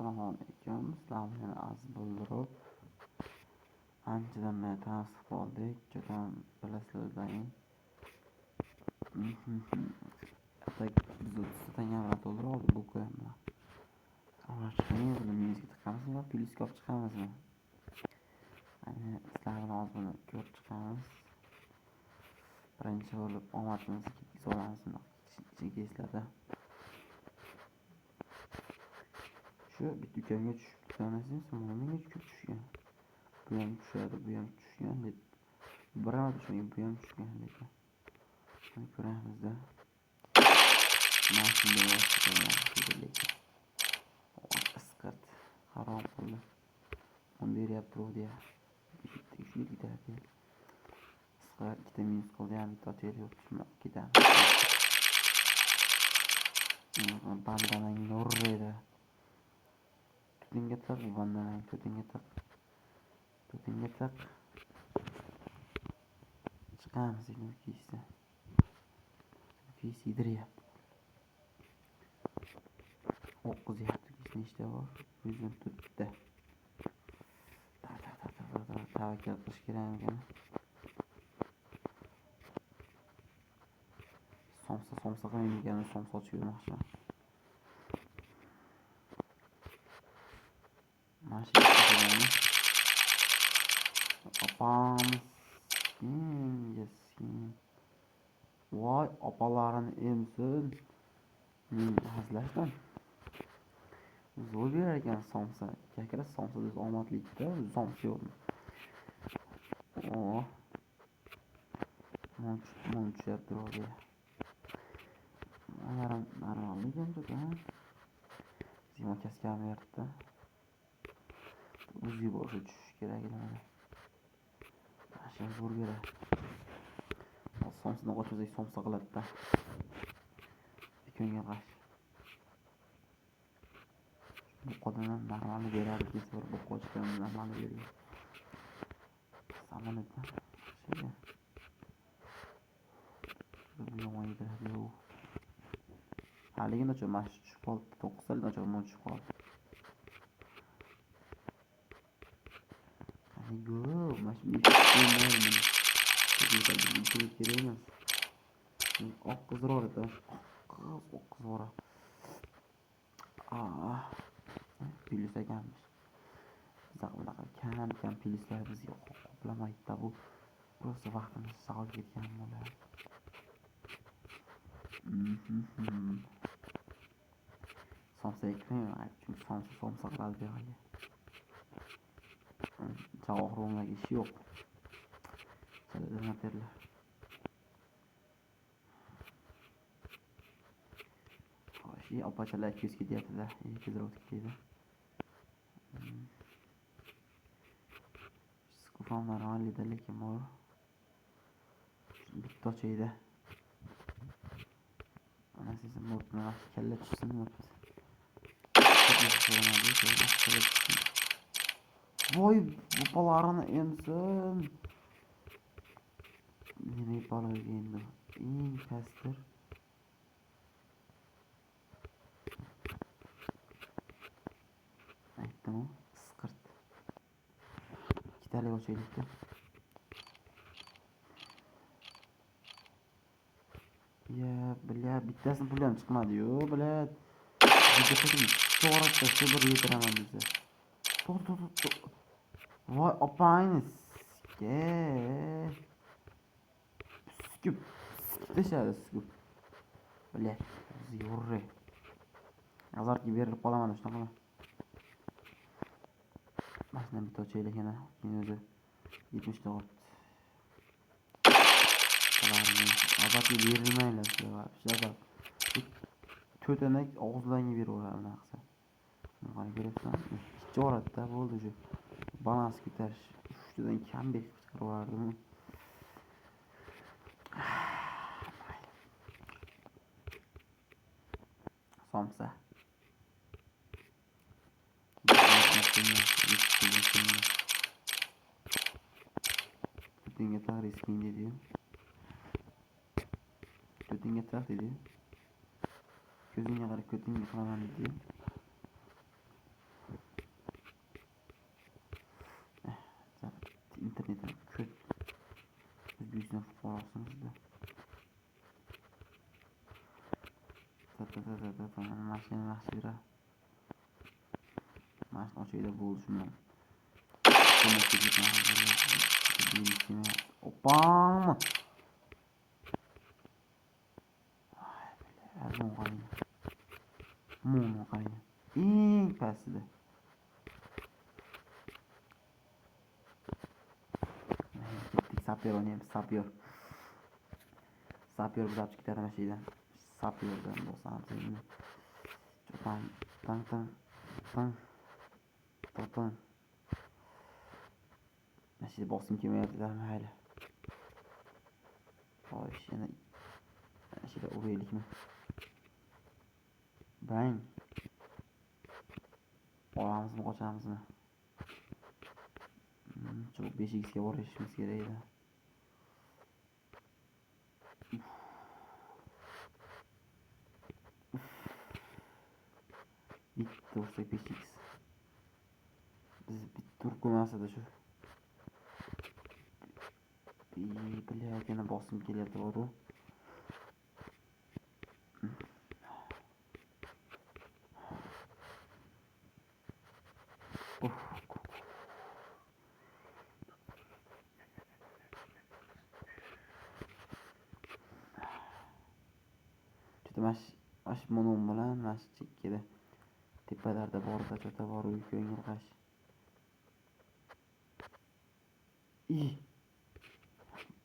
Assalomu alaykum. Sizlarni yana aziz bo'ldirib, anchadan beri tanishib qoldik. Juda bilasizlardan. Atak biz tangalar to'ldirib bu ko'yamda. Avashni buni miyasiga tiqamizmi yoki piliskop chiqamizmi? Hani sizlar bilan ozgina ko'rib chiqamiz. Birinchi bo'lib omadimizni ketkiza olamiz. Ichingizlarda. Şu bir dükkanga tushib ketgansiz, mana menga tushgan. Bu ham tushadi, bu ham tushgan deb. Biroq shunga bu ham tushgan lekin. Mana ko'ramizda. Mashina boshqa lekin. Isqat harom qildi. O'n beryapti bu deya. Tekshirib ketadi. Isqat ikkita minus qildi ham bitta teri yo'q tushma ketadi. Bandaning nurreda. Tutinga tak bandaning tutinga tak. Tutinga tak. Chiqamiz endi kiyishda. Kiyish yediryapti. O'qizyapti kiyishni ishda bor. O'zini tutdi. Tavakkal qilish kerak ekan. Somsa qilmaydigan somsa ochib yurmoqchi. Mashina qilganini. Opam. Voy, opalarini emsin. Men hazlashdan. Zo'r berar ekan somsa. Kakra somsa deb omadlikda somsa yo'q. Oh. Monchab turadi. Naram ekan-da. Zima kaskam yerda. O'zi boshi tushish kerak edi. Mashina zo'r berar. Somsani qo'shsak somsa qiladi-da. Ikkinga qash. Bu qodamdan normalni beradi desa bir qo'chgan normalni bergan. Samolyotda. Shunga. Bu yomon yediradi yo'q. Haligina mash tushib qoldi. 9 saatdan cho'g'on tushib qoldi. Go, mashina ishlaydi. Bu kerak emas. Oq qizroq edi. Oq qizroq. Pilis ekanmiz. Bunaqa kam pilislar bizga qoplamaydi bu. Просто vaqtimiz saqlab ketgan bo'ladi. Somsa ekmayman, chunki somsa qiladi behaga. Javohirlarga ish yo'q. Chalada terlar. Hoshi opachalar ko'z ketyapti-da, tezroq ketdi. Skufamlar olida lekin bor. Bitta choyda. Ana siz mutlu kalla tushsinmi? Voy, bu palarini emsin. Nima palaga endi? Eng pastdir. Aytdim, isqirt. Ikkitalik ochaylikda. Ya, biля, bittasini pul ham chiqmadi-yu, biля. Juda to'g'ri shu bir yetiraman desa. To'g'ri. Voy, opangni Skup. Deshadi skup. Biля, zo'rre. Azarga berilib qolaman shunaqa. Mashina bitta ochaylik yana. Men o'zi 74. Albatta berilmaylar sizlar. To'tanak og'izlarga beraveradi bunaqa. Mana ko'ryapsan? Ikki o'radda bo'ldi shu. Balans ko'tarish. 3 tadan kam berib chiqaraverdim. Somsa. Tutinga tag risking dedi. Tutinga tag dedi. Ko'zingga qarab ko'tingga qilaman dedi. Mashina yaxshi yuradi. Mashina ochida bo'lishim. Opam. Mo'no qarang. Eng pastida. Sapyor o'ynaymiz, sapyor. Sapyor bizga ketadi mashinadan. Sapyordan bo'lsam seni. Tang tang tang tang tang. Mashina bosim kelmayapti-da, mayli. Xo'sh, yana mashina uraylikmi? Bang. Olamizmi, qochamizmi? Shu 5x'ga borishimiz kerak edi. Bitta ursak 5x. Biz bitta urib ko'rmasada shu. Блядь, yana bosim kelyapti boru. Mash monom bilan mash chekkada tepalarda borda chota bor uy ko'ngil g'ash.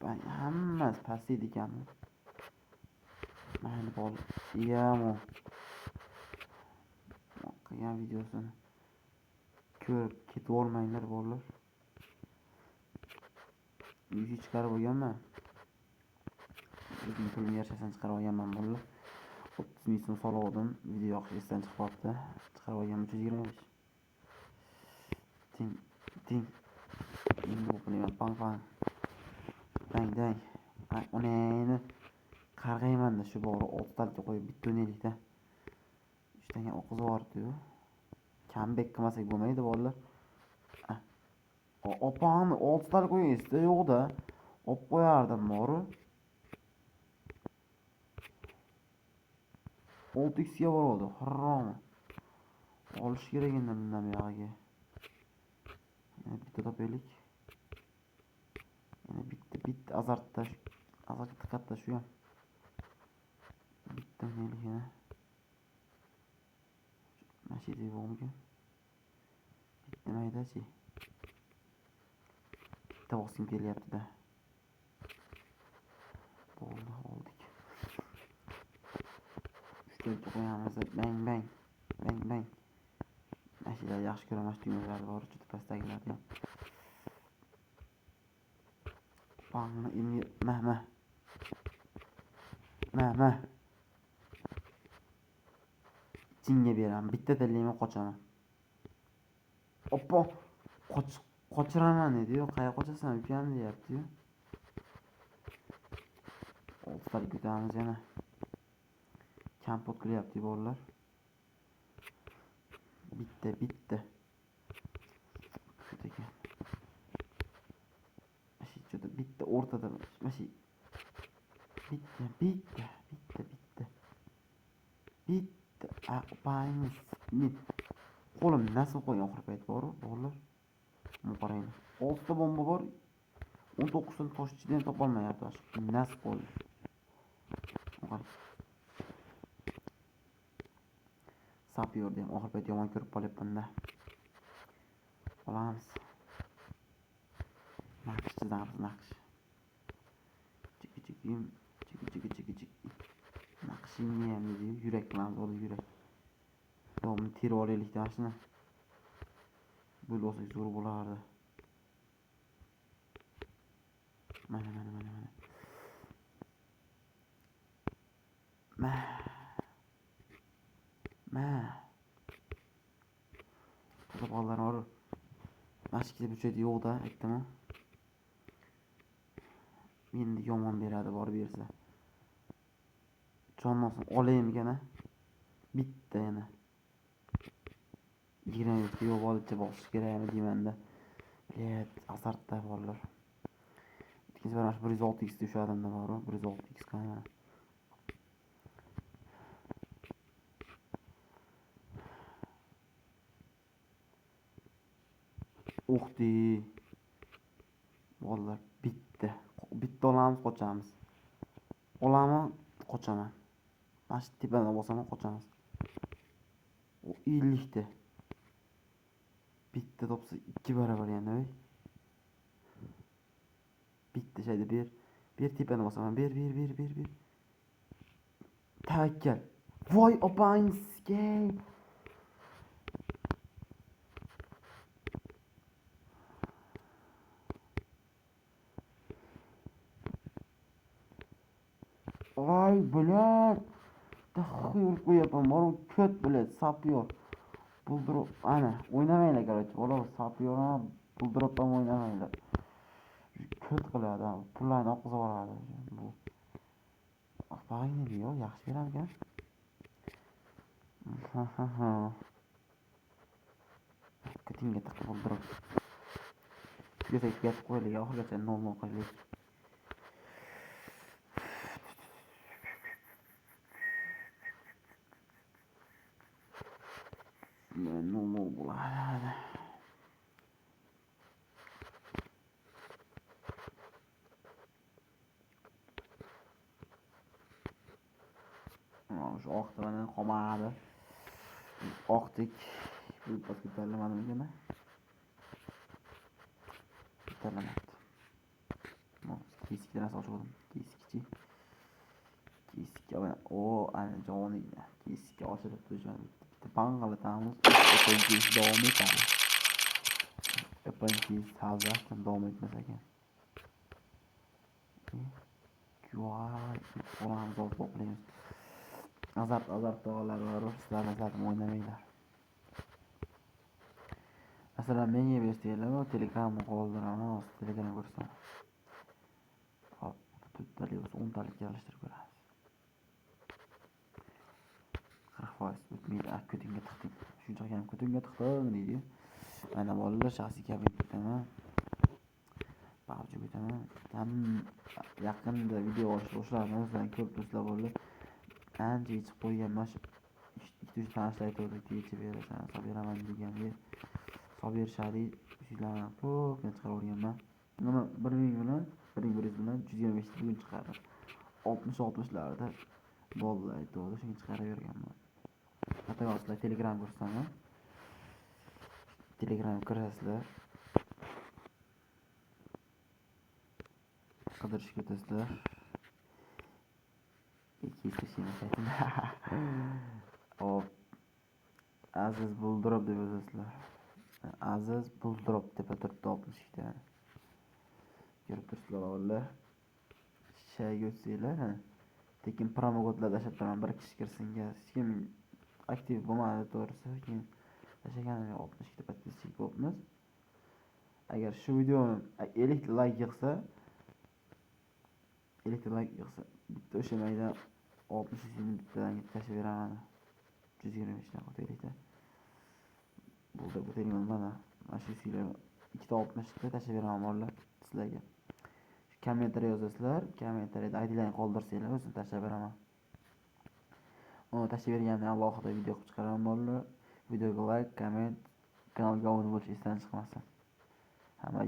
Ben hammasi pastaydi ekanmi? Mayli bol. Iyamo. Qilgan videosini ko'rib ketib olmanglar bolalar. Uyga chiqarib olganman. O'zim pulim yarashasini chiqarib olganman bolalar. 30 ming so'm so'radim. Video yoqish esdan chiqib qoldi. Chiqarib olganman 325. Ting. Endi bu pulim pang. Dang. Onayni qarg'aymanda shu bori 6 talga qo'yib bitta o'ynaylikda. 3 tanga o'qiz bordi-yu. Comeback qilmasak bo'lmaydi bolalar. Opamni 6 tal qo'yingizda yo'qda. Olib qo'yardim boru. 6x ga boradi. Harom. Olish kerak endi bundan buyog'iga. Yana bitta topaylik. Yana bitta azartda katta shu ham. Bitta o'ynaylik yana. Mashina bo'lmagan. Bitta maydachi. Bitta bosim kelyapti-da. Bo'ldi, oldik. 3 ta qo'yamiz. Bang. Mashinalar yaxshi ko'raman, tuynalari bor, juda pastdagilarni ham. Bangni endi ma. Ichingga beraman. Bitta tillayman, qochaman. Oppo. Qochiraman dedi-yu, qayerga qochasan ukam deyapti-yu. 6 talik ko'taramiz yana. Kampot qilyapti bolalar. Bitta. Shudaki. Mashina bitta o'rtada. Mashina. Bitta. Apayimiz. Qo'lim nasib qo'ygan oxir payt boru, bolalar. Qaranglar. 6 ta bomba bor. 19 ta tosh ichidan topolmayapti. Nasib qo'ydi. Sapyorda ham oxir payt yomon ko'rib qolyapman-da. Olamiz. Naqsh chizamiz, naqsh. Chiki. Naqshingni ham dedi, yurak qilamiz, o'zi yurak. Buni terib olaylik dashni. Bo'l olsak zo'r bo'lardi. Mana. Qilib bolalar or. Mashkida buchaydi yo'qda, aytdim-ku. Endi yomon beradi, borib bersa. Jonnosin olaymikan-a? Bitta yana. 20 ga yo'q olibcha bosish kerakmi deyman-da. Bilet azartda bolalar. Ikkinchi bor 106x ushladim-da bor, 106x qani. Uxdi. Bolalar bitta. Bitta olamiz, qochamiz. Olaman, qochaman. Mana shu tepadan bosaman, qochamiz. O 50 ta. Bitta topsa 2 barobar yana, voy. Bitta şeyde bir tepadan bosaman. Bir. Tavakkal. Voy opangizga. Voy bular. Taxir qo'yaman. Mana ko't bular sapıyor. Buldurup ana o'ynamaylar короче. Bola sapıyor ham buldurup ham o'ynamaylar. Ko't qiladi ham. Pullarni oqizib yuboradi bu. Opangni diyor, yaxshi berarkan. Ha. Ko'tingga tiqib buldurup. Yo'q, gap qo'ylik, oxirigacha nol qilaylik. Nol bo'ladi. Shu oqtirani qolmadi. Oqdik. Bu pastga tanlamadimmi? Tanlamadim. Kesikni nasıl ochdim? Kesikchi. Kesik o ana joniga. Kesikka ochirib qo'yishadi. Bitta pang'alatamiz. Kesik davom etadi. Kesik savzasdan davom etmas ekan. Voy, qo'limizni olib o'qlaymiz. Azart tog'lar va ruslarni zaten o'ynamaylar. Masalan, menga bersanglar, Telegramni qoldiraman, Telegram ko'rsam. Hop, 4 talik bo'lsa 10 talikka alishtirib ko'ramiz. 40% o'tmaydi, ko'tingga tiqdim. Shunchaki ham ko'tingga tiqdim deydi. Mana bolalar shaxsiy kabinetga ketaman. PUBG ketaman. Ham yaqinda video boshlarini o'zlaring ko'rib turibsizlar bolalar. Ancha yechib qo'ygan mana shu 2-3 tanishlar aytuvdik, yechib berasan, solib beraman degan. Soberishadi, sizlarni ko'pni chiqarib o'rganman. Nima 1000 bilan 1100 bilan 125 bugun chiqardim. 60-60larda bolalar aytuvdi, shuni chiqarib berganman. Hatto Telegram ko'rsaman. Telegram kirasizlar. Qidirishga o'tasizlar. Ikki saytida. Hop. Aziz Buldurup deb yozasizlar. Aziz Buldurup tepa turibdi 62 ta. Ko'rib turibsizlar o'g'illar. Shayga o'tsanglar, tekin promo kodlar tashlab turaman, bir kishi kirsin, hech kim aktiv bo'lmadi to'g'risi. Keyin tashlaganim 62 ta podpisчик bo'libmiz. Agar shu videoni 50 ta like yig'sa, bitta o'sha mayda 60 ni bittadan tashlab beraman. 125 ta qo'yaylik. Bo'ldi, bu telefon mana shu sizlar 2 ta 60 ta tashlab beraman bolalar sizlarga. Kommentariy yozasizlar, kommentariyada ID'larni qoldirsanglar, o'zim tashlab beraman. Uni tashlab bergandan alohida video qilib chiqaraman bolalar. Videoga like, komment, kanalga obuna bo'lish esdan chiqmasin. Hamma